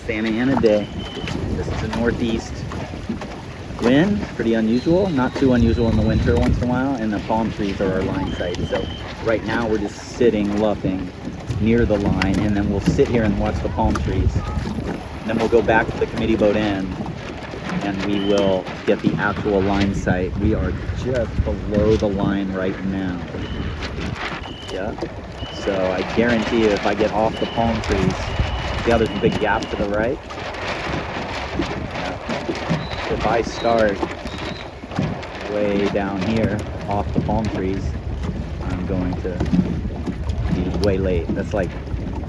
Santa Ana day. This is a northeast wind, pretty unusual, not too unusual in the winter once in a while, and the palm trees are our line sight. So right now we're just sitting, luffing near the line, and then we'll sit here and watch the palm trees. And then we'll go back to the committee boat end, and we will get the actual line sight. We are just below the line right now. Yeah. So I guarantee you, if I get off the palm trees, see how there's a big gap to the right? Yeah. If I start way down here off the palm trees, I'm going to be way late. That's like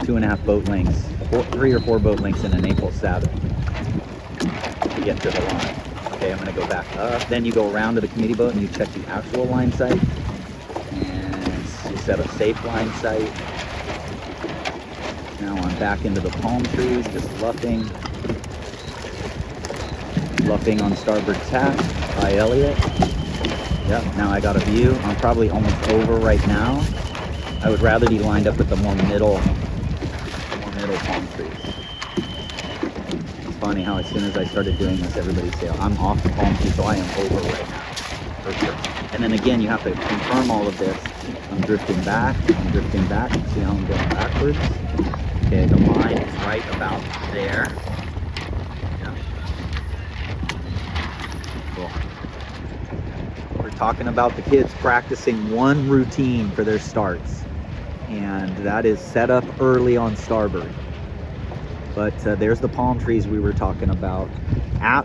2.5 boat lengths, 3 or 4 boat lengths in an April Sabbath to get to the line. Okay, I'm going to go back up. Then you go around to the committee boat and you check the actual line sight. Set a safe line sight. Now I'm back into the palm trees, just luffing on starboard tack. Hi, Elliot. Yep, now I got a view. I'm probably almost over right now. I would rather be lined up with the more middle palm trees. It's funny how as soon as I started doing this, everybody said, I'm off the palm tree, so I am over right now, for sure. And then again, you have to confirm all of this. I'm drifting back. See how I'm going backwards? Okay, the line is right about there. Yeah. Cool. We're talking about the kids practicing one routine for their starts, and that is set up early on starboard. But there's the palm trees we were talking about.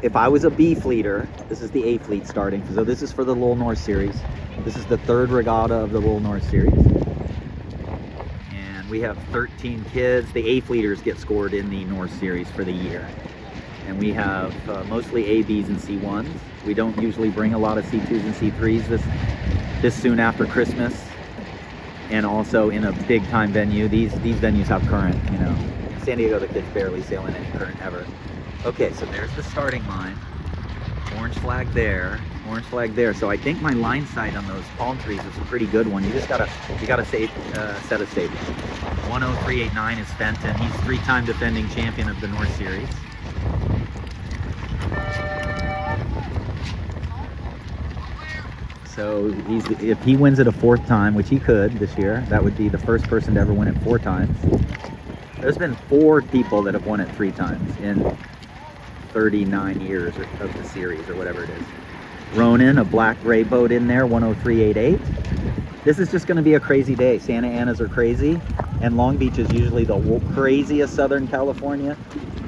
If I was a B fleeter, this is the A fleet starting. So this is for the Little North Series. This is the 3rd regatta of the Little North Series. And we have 13 kids. The A fleeters get scored in the North Series for the year. And we have mostly A, Bs, and C1s. We don't usually bring a lot of C2s and C3s this soon after Christmas. And also in a big time venue. These venues have current, you know. San Diego, the kids barely sail in any current ever. Okay, so there's the starting line. Orange flag there, orange flag there. So I think my line sight on those palm trees is a pretty good one. You gotta set a safe. 10389 is Fenton. He's 3-time defending champion of the North Series. So if he wins it a 4th time, which he could this year, that would be the first person to ever win it 4 times. There's been 4 people that have won it 3 times in 39 years of the series, or whatever it is. Ronan, a black-gray boat in there, 10388. This is just going to be a crazy day. Santa Anas are crazy, and Long Beach is usually the craziest Southern California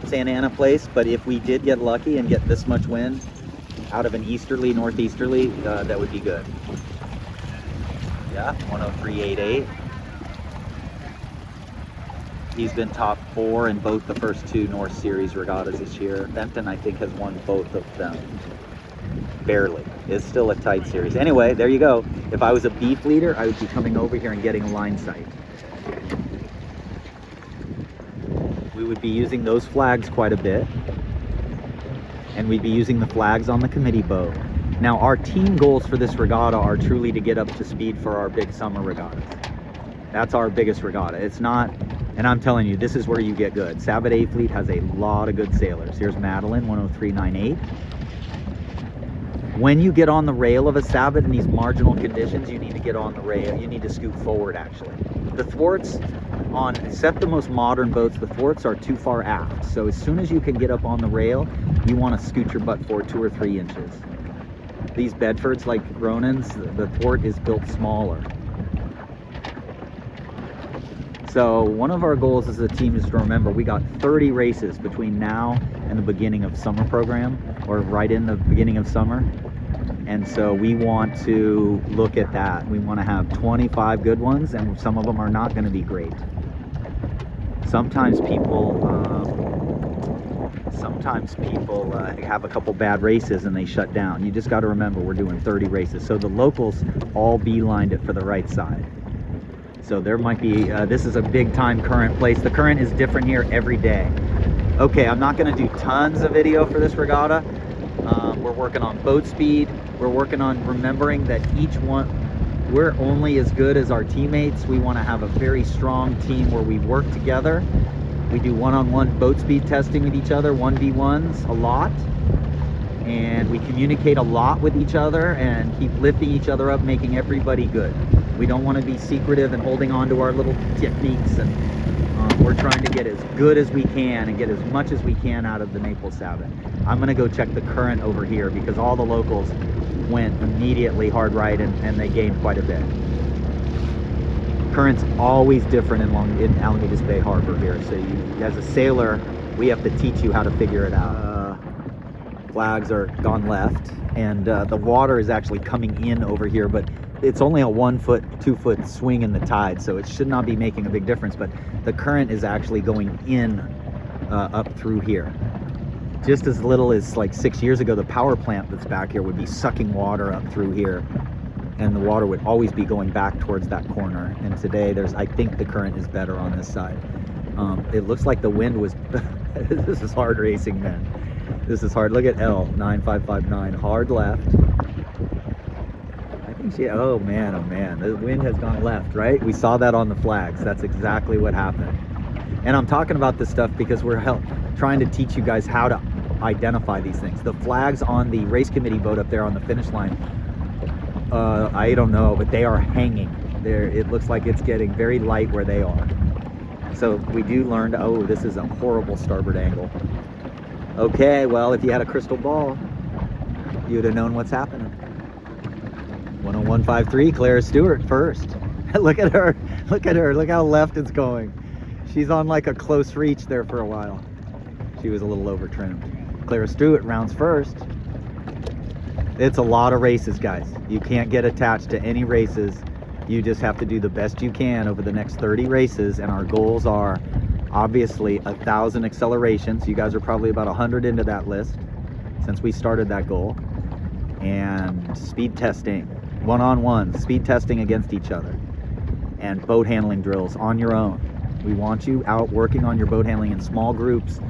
Santa Ana place. But if we did get lucky and get this much wind out of an easterly, northeasterly, that would be good. Yeah, 10388. He's been top 4 in both the first 2 North Series regattas this year. Fenton, I think, has won both of them. Barely. It's still a tight series. Anyway, there you go. If I was a B fleeter, I would be coming over here and getting a line sight. We would be using those flags quite a bit. And we'd be using the flags on the committee boat. Now, our team goals for this regatta are truly to get up to speed for our big summer regattas. That's our biggest regatta. It's not... And I'm telling you, this is where you get good. Sabot A Fleet has a lot of good sailors. Here's Madeline, 10398. When you get on the rail of a Sabot in these marginal conditions, you need to get on the rail. You need to scoot forward, actually. The thwarts on, except the most modern boats, the thwarts are too far aft. So as soon as you can get up on the rail, you want to scoot your butt forward 2 or 3 inches. These Bedfords, like Ronan's, the thwart is built smaller. So one of our goals as a team is to remember we got 30 races between now and the beginning of summer program, or right in the beginning of summer. And so we want to look at that. We want to have 25 good ones, and some of them are not going to be great. Sometimes people have a couple bad races and they shut down. You just got to remember we're doing 30 races. So the locals all beelined it for the right side. So there might be, this is a big time current place. The current is different here every day. Okay, I'm not gonna do tons of video for this regatta. We're working on boat speed. We're working on remembering that each one, we're only as good as our teammates. We wanna have a very strong team where we work together We do one-on-one boat speed testing with each other, 1v1s a lot. And we communicate a lot with each other and keep lifting each other up, making everybody good. We don't want to be secretive and holding on to our little techniques, and we're trying to get as good as we can and get as much as we can out of the Naples Sabot. I'm going to go check the current over here because all the locals went immediately hard right, and they gained quite a bit. Current's always different in Alamedas Bay Harbor here, so you, as a sailor, we have to teach you how to figure it out. Flags are gone left, and the water is actually coming in over here, but it's only a 1 foot, 2 foot swing in the tide, so it should not be making a big difference, but the current is actually going in up through here. Just as little as like 6 years ago, the power plant that's back here would be sucking water up through here, and the water would always be going back towards that corner. And today I think the current is better on this side. It looks like the wind was this is hard racing, man. This is hard. Look at L 9559, hard left. I think oh man, the wind has gone left, right? We saw that on the flags. That's exactly what happened. And I'm talking about this stuff because we're trying to teach you guys how to identify these things. The flags on the race committee boat up there on the finish line, I don't know, but they are hanging. It looks like it's getting very light where they are. So we do learn to, oh, this is a horrible starboard angle. Okay, well, if you had a crystal ball, you would have known what's happening. 101.53, Clara Stewart first. Look at her, look at her, look how left it's going. She's on like a close reach there for a while. She was a little over trimmed. Clara Stewart rounds first. It's a lot of races, guys. You can't get attached to any races. You just have to do the best you can over the next 30 races, and our goals are obviously 1,000 accelerations. You guys are probably about 100 into that list since we started that goal. And speed testing, one-on-one, speed testing against each other, and boat handling drills on your own. We want you out working on your boat handling in small groups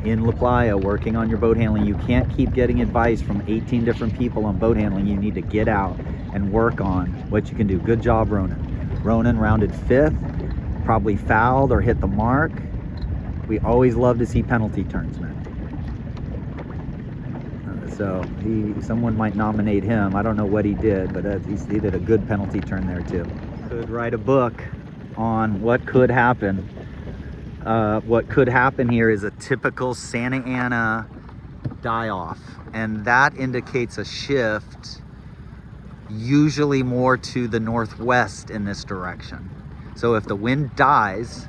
in La Playa, working on your boat handling. You can't keep getting advice from 18 different people on boat handling. You need to get out and work on what you can do. Good job, Ronan. Ronan rounded 5th. Probably fouled or hit the mark. We always love to see penalty turns, man. So someone might nominate him. I don't know what he did, but he did a good penalty turn there too. Could write a book on what could happen. What could happen here is a typical Santa Ana die-off, and that indicates a shift, usually more to the northwest in this direction. So if the wind dies,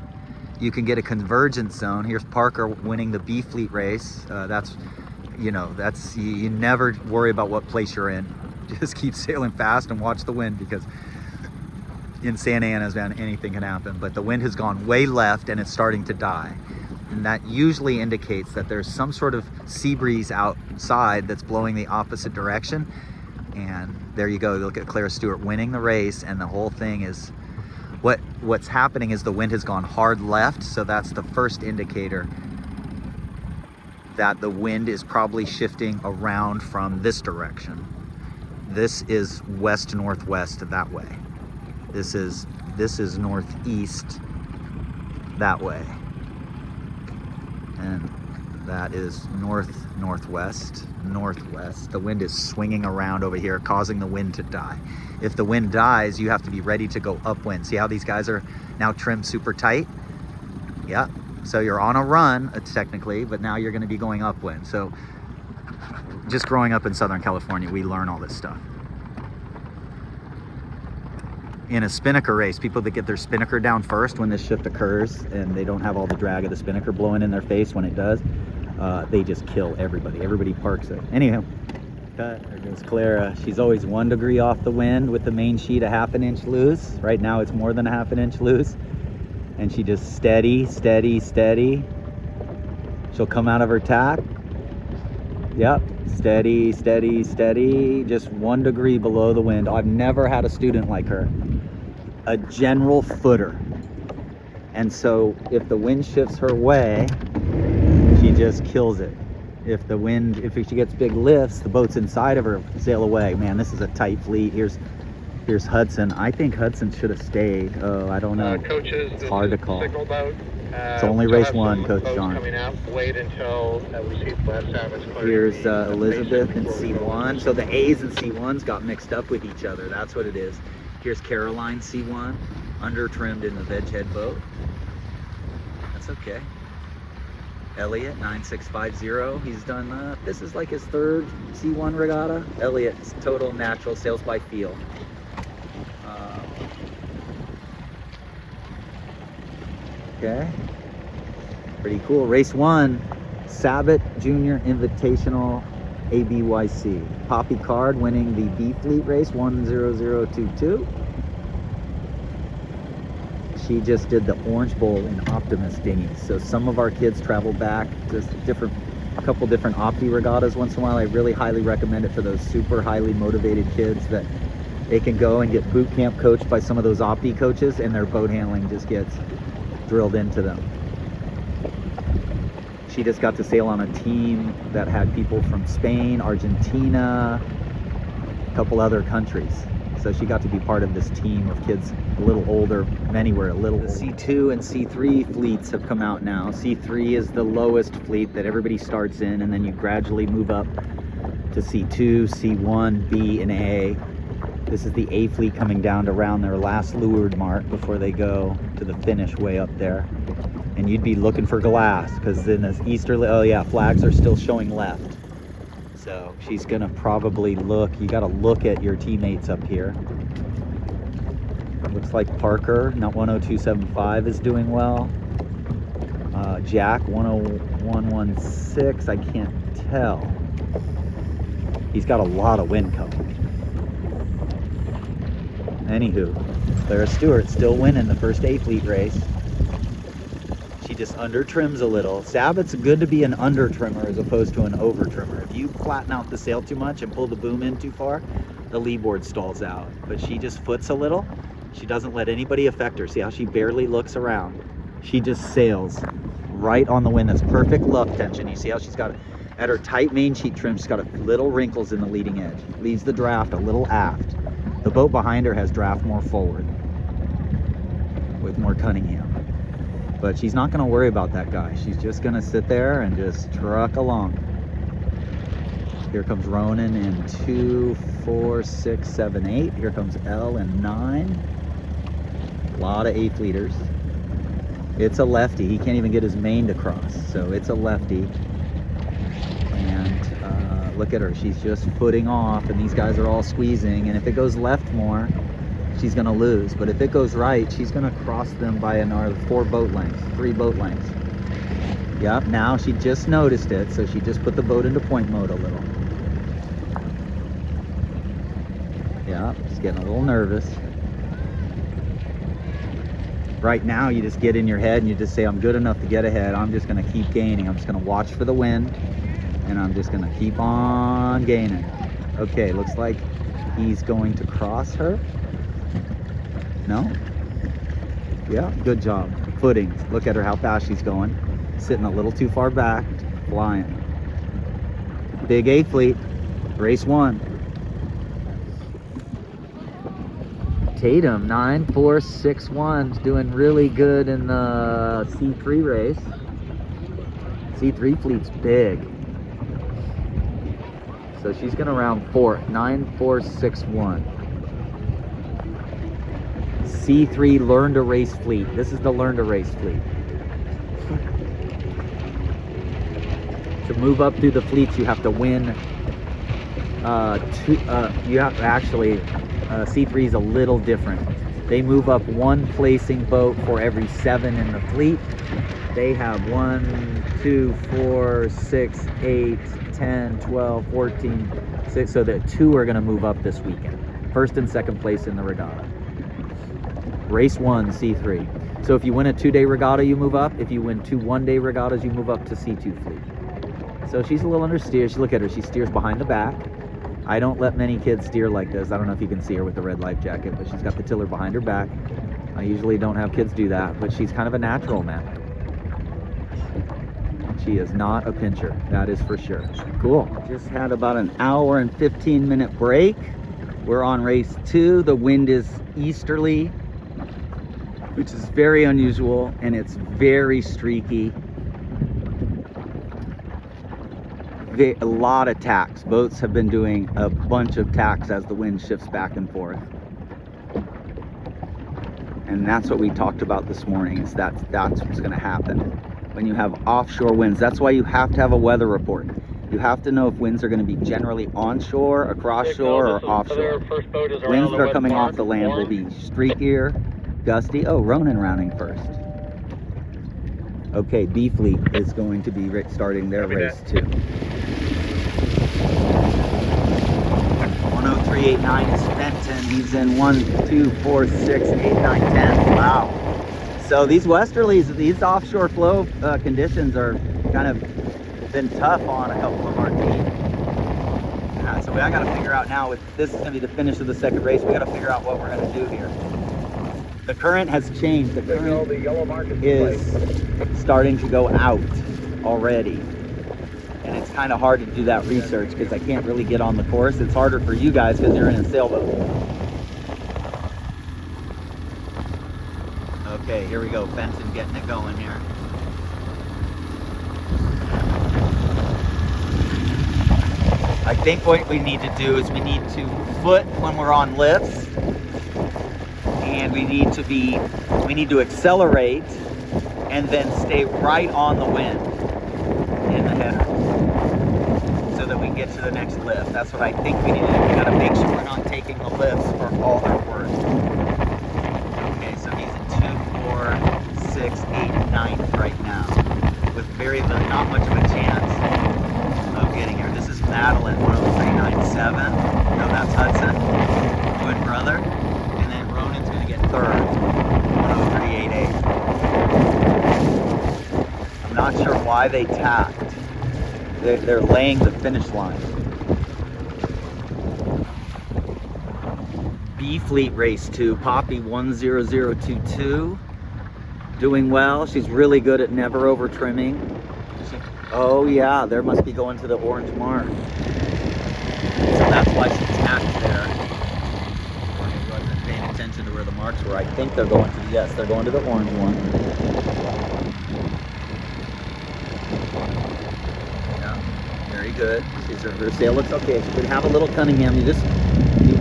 you can get a convergence zone. Here's Parker winning the B Fleet race. You never worry about what place you're in. Just keep sailing fast and watch the wind, because in Santa Ana, man, anything can happen. But the wind has gone way left and it's starting to die. And that usually indicates that there's some sort of sea breeze outside that's blowing the opposite direction. And there you go. Look at Clara Stewart winning the race, and the whole thing is, what's happening is the wind has gone hard left, so that's the first indicator that the wind is probably shifting around from this direction. This is west-northwest that way. This is northeast that way. And that is northwest. The wind is swinging around over here, causing the wind to die. If the wind dies, you have to be ready to go upwind. See how these guys are now trimmed super tight? Yeah, so you're on a run, technically, but now you're gonna be going upwind. So just growing up in Southern California, we learn all this stuff. In a spinnaker race, people that get their spinnaker down first when this shift occurs, and they don't have all the drag of the spinnaker blowing in their face when it does, they just kill everybody. Everybody parks it. Anyhow, there goes Clara. She's always 1 degree off the wind with the main sheet a 1/2 inch loose. Right now it's more than a 1/2 inch loose. And she just steady. She'll come out of her tack. Yep, steady. Just 1 degree below the wind. I've never had a student like her. A general footer. And so if the wind shifts her way, she just kills it. If she gets big lifts, the boats inside of her sail away. Man, this is a tight fleet. Here's Here's Hudson. I think Hudson should have stayed. Oh, I don't know. Coaches, it's hard to call. Signal boat. It's only race one, Coach John. Coming out. Wait until we see last Sabot's clear. Here's Elizabeth in C1. So the A's and C1s got mixed up with each other. That's what it is. Here's Caroline C1, under trimmed in the veg head boat. That's okay. Elliot 9650. He's done this is like his third C1 regatta. Elliot's total natural sails by feel. Okay, pretty cool. Race 1, Sabot Jr. Invitational ABYC. Poppy Card winning the B Fleet race 10022. She just did the Orange Bowl in Optimus dinghies. So some of our kids travel back to a couple different Opti regattas once in a while. I really highly recommend it for those super highly motivated kids that they can go and get boot camp coached by some of those Opti coaches, and their boat handling just gets drilled into them. She just got to sail on a team that had people from Spain, Argentina, a couple other countries. So she got to be part of this team of kids a little older. Many were a little older. The C2 and C3 fleets have come out now. C3 is the lowest fleet that everybody starts in, and then you gradually move up to C2, C1, B, and A. This is the A fleet coming down to around their last leeward mark before they go to the finish way up there. And you'd be looking for glass, because in this easterly, oh yeah, flags are still showing left. So she's gonna probably look, you gotta look at your teammates up here. Looks like Parker, not 10275, is doing well. Jack, 10116, I can't tell. He's got a lot of wind coming. Anywho, Clara Stewart still winning the first A Fleet race. She just under trims a little. Sabot's good to be an under trimmer as opposed to an over trimmer. If you flatten out the sail too much and pull the boom in too far, the lee board stalls out. But she just foots a little. She doesn't let anybody affect her. See how she barely looks around? She just sails right on the wind. That's perfect luff tension. You see how she's got it at her tight main sheet trim. She's got little wrinkles in the leading edge. Leaves the draft a little aft. The boat behind her has draft more forward with more Cunningham. But she's not going to worry about that guy. She's just going to sit there and just truck along. Here comes Ronan in 2, 4, 6, 7, 8. Here comes L in 9. A lot of A fleeters. It's a lefty. He can't even get his main to cross. So it's a lefty. And look at her. She's just footing off, and these guys are all squeezing. And if it goes left more, she's going to lose. But if it goes right, she's going to cross them by another 4 boat lengths, 3 boat lengths. Yep, now she just noticed it, so she just put the boat into point mode a little. Yeah, she's getting a little nervous. Right now, you just get in your head and you just say, I'm good enough to get ahead. I'm just going to keep gaining. I'm just going to watch for the wind, and I'm just going to keep on gaining. Okay, looks like he's going to cross her. No? Yeah, good job. Footing. Look at her, how fast she's going. Sitting a little too far back. Flying. Big A fleet. Race 1. Tatum, 9461, doing really good in the C3 race. C3 fleet's big. So she's going to round 4, 9461. C3 Learn to Race fleet. This is the Learn to Race fleet. To move up through the fleets, you have to win. You have to actually. C3 is a little different. They move up 1 placing boat for every 7 in the fleet. They have 1, 2, 4, 6, 8, 10, 12, 14, 6. So that 2 are going to move up this weekend. First and second place in the regatta. Race 1, C3. So if you win a 2-day regatta, you move up. If you win 2 one-day regattas, you move up to C2 fleet. So she's a little understeer. Look at her. She steers behind the back. I don't let many kids steer like this. I don't know if you can see her with the red life jacket, but she's got the tiller behind her back. I usually don't have kids do that, but she's kind of a natural, man. She is not a pincher, that is for sure. Cool. Just had about an hour and 15-minute break. We're on race 2. The wind is easterly, which is very unusual, and it's very streaky. A lot of tacks. Boats have been doing a bunch of tacks as the wind shifts back and forth. And that's what we talked about this morning, is that's what's going to happen when you have offshore winds. That's why you have to have a weather report. You have to know if winds are going to be generally onshore, across shore, or offshore. Winds that are coming off the land will be streakier, gusty. Oh, Ronan rounding first. Okay, B Fleet is going to be starting their race too. 103.89 is Fenton. He's in 1, 2, 4, 6, 8, 9, 10. Wow. So these westerlies, these offshore flow conditions are kind of been tough on a couple of our teams. So I got to figure out now, if this is going to be the finish of the second race, we got to figure out what we're going to do here. The current has changed. The current is starting to go out already. And it's kind of hard to do that research because I can't really get on the course. It's harder for you guys because you're in a sailboat. Okay, here we go. Fenton getting it going here. I think what we need to do is we need to foot when we're on lifts. And we need to accelerate and then stay right on the wind in the header so that we get to the next lift. That's what I think we need to do. We got to make sure we're not taking the lifts for all they're worth. Okay, so he's in 2, 4, 6, 8, 9 right now with not much of a chance of getting here. This is Madeline, 103.97. No, that's Hudson, twin brother. And then Ronan's going to get third, 103.88. I'm not sure why they tacked. They're laying the finish line. B Fleet race 2, Poppy 10022, doing well. She's really good at never over trimming. Oh yeah, there must be going to the orange mark. So that's why she tacked there. I wasn't paying attention to where the marks were. I think they're going to, yes, they're going to the orange one. Yeah, very good. Her sail looks okay. She could have a little Cunningham. You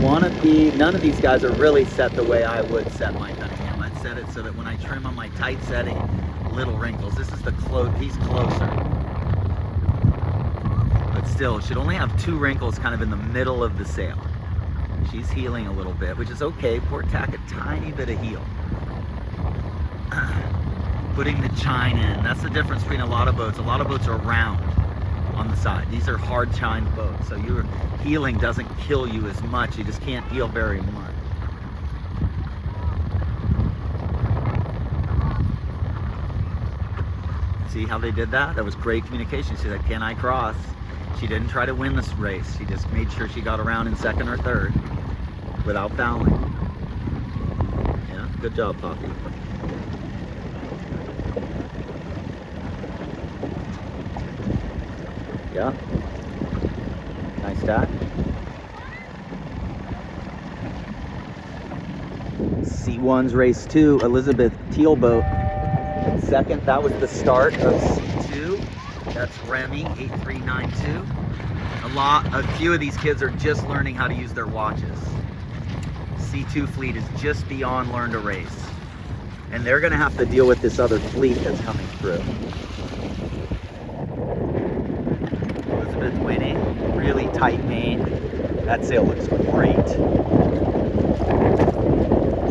want to be, none of these guys are really set the way I would set my Cunningham. I'd set it so that when I trim on my tight setting, little wrinkles. This is he's closer. But still, should only have 2 wrinkles kind of in the middle of the sail. She's heeling a little bit, which is okay. Port tack a tiny bit of heel. Putting the chine in. That's the difference between a lot of boats. A lot of boats are round on the side. These are hard chined boats. So your heeling doesn't kill you as much. You just can't heel very much. See how they did that? That was great communication. She said, "Can I cross?" She didn't try to win this race. She just made sure she got around in second or third without fouling. Yeah, good job, Poppy. Yeah. Nice tack. C1's race 2, Elizabeth Tealboat in second. That was the start of C2. That's Remy, 8392. A few of these kids are just learning how to use their watches. C2 fleet is just beyond learn to race. And they're gonna have to deal with this other fleet that's coming through. Elizabeth winning, really tight main. That sail looks great.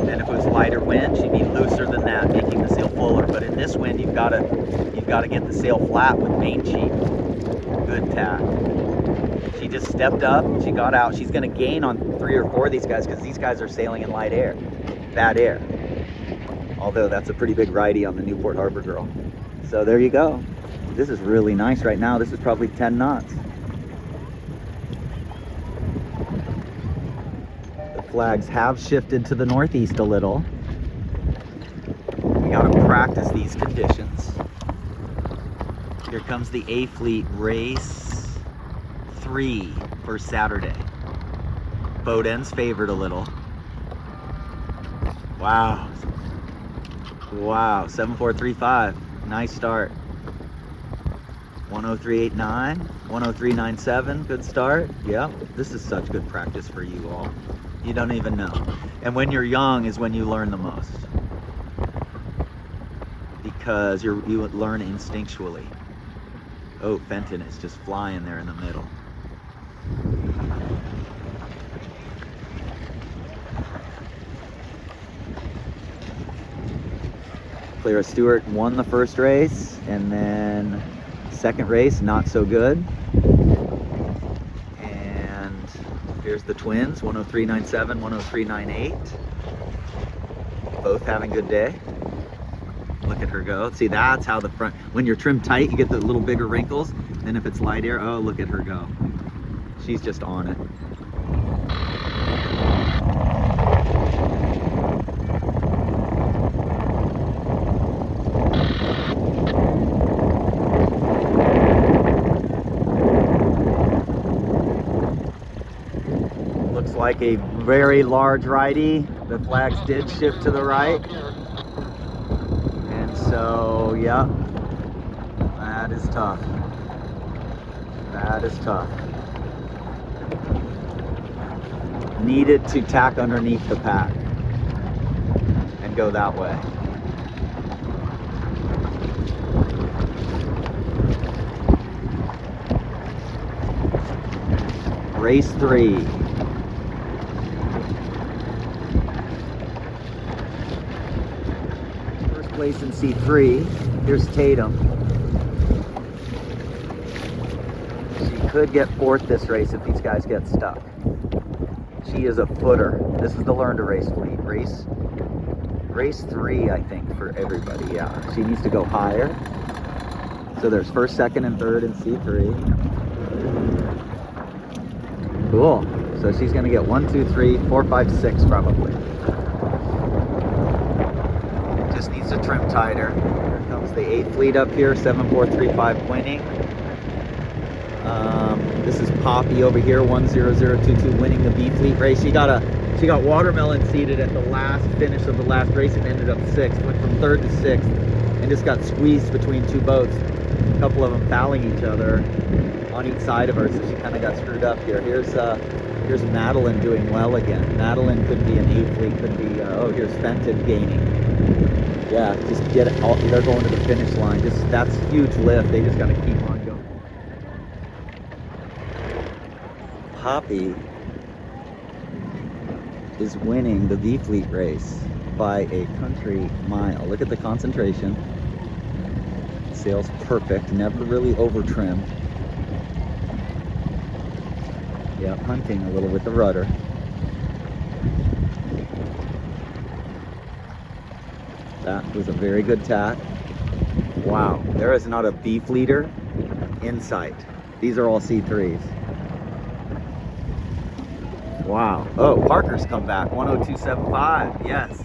And if it was lighter wind, she'd be looser than that, making the sail fuller. But in this wind, you've got to get the sail flat with main sheet. Good tack. She just stepped up. She got out. She's going to gain on 3 or 4 of these guys because these guys are sailing in light air, bad air. Although that's a pretty big righty on the Newport Harbor girl. So there you go. This is really nice right now. This is probably 10 knots. The flags have shifted to the northeast a little. We got to practice these conditions. Here comes the A Fleet race 3 for Saturday. boat end's favored a little. Wow. Wow, 7435. Nice start. 103.89, 103.97, good start. Yeah, this is such good practice for you all. You don't even know. And when you're young is when you learn the most. Because you learn instinctually. Oh, Fenton is just flying there in the middle. Clara Stewart won the first race, and then second race, not so good. And here's the twins, 103.97, 103.98. Both having a good day. Look at her go. See, that's how the front, when you're trimmed tight, you get the little bigger wrinkles. Then if it's light air, oh, look at her go. She's just on it. Looks like a very large righty. The flags did shift to the right. And so, yeah, that is tough. That is tough. Needed to tack underneath the pack and go that way. Race 3. First place in C3. Here's Tatum. She could get fourth this race if these guys get stuck. She is a footer. This is the learn to race fleet. Race 3, I think, for everybody. Yeah, she needs to go higher. So there's first, second, and third in C3. Cool. So she's going to get 1, 2, 3, 4, 5, 6 probably. Just needs to trim tighter. Here comes the 8th fleet up here, 7435 winning. This is Poppy over here, 10022 winning the B fleet race. She got watermelon seated at the last finish of the last race and ended up 6th. Went from 3rd to 6th and just got squeezed between two boats. A couple of them fouling each other on each side of her, so she kind of got screwed up here. Here's Madeline doing well again. Madeline could be an 8th fleet, could be. Oh, here's Fenton gaining. Yeah, just get it. They're going to the finish line. That's huge lift. They just got to keep on going. Poppy is winning the V Fleet race by a country mile. Look at the concentration. Sails perfect, never really over trimmed. Yeah, hunting a little with the rudder. That was a very good tack. Wow, there is not a B Fleeter in sight. These are all C3s. Wow. Oh, Parker's come back. 102.75. Yes.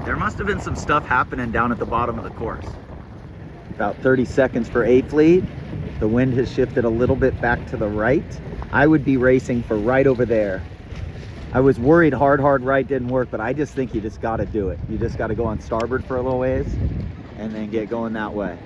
There must have been some stuff happening down at the bottom of the course. About 30 seconds for A fleet. The wind has shifted a little bit back to the right. I would be racing for right over there. I was worried hard right didn't work, but I just think you just got to do it. You just got to go on starboard for a little ways and then get going that way.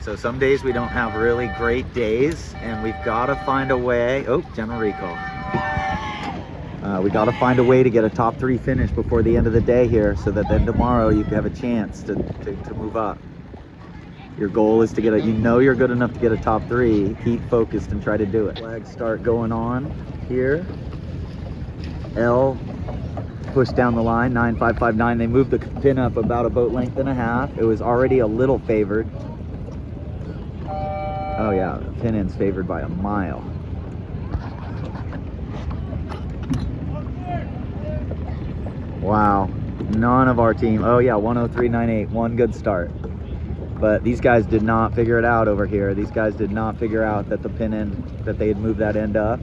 So some days we don't have really great days, and we've got to find a way. Oh, general recall. We got to find a way to get a top 3 finish before the end of the day here, so that then tomorrow you can have a chance to move up. Your goal is to get you know you're good enough to get a top 3. Keep focused and try to do it. Flags start going on here. L pushed down the line, 9559. They moved the pin up about a boat length and a half. It was already a little favored. Oh yeah, the pin end's favored by a mile. Wow, none of our team. Oh yeah, 103.98, one good start. But these guys did not figure it out over here. These guys did not figure out that the pin end, that they had moved that end up.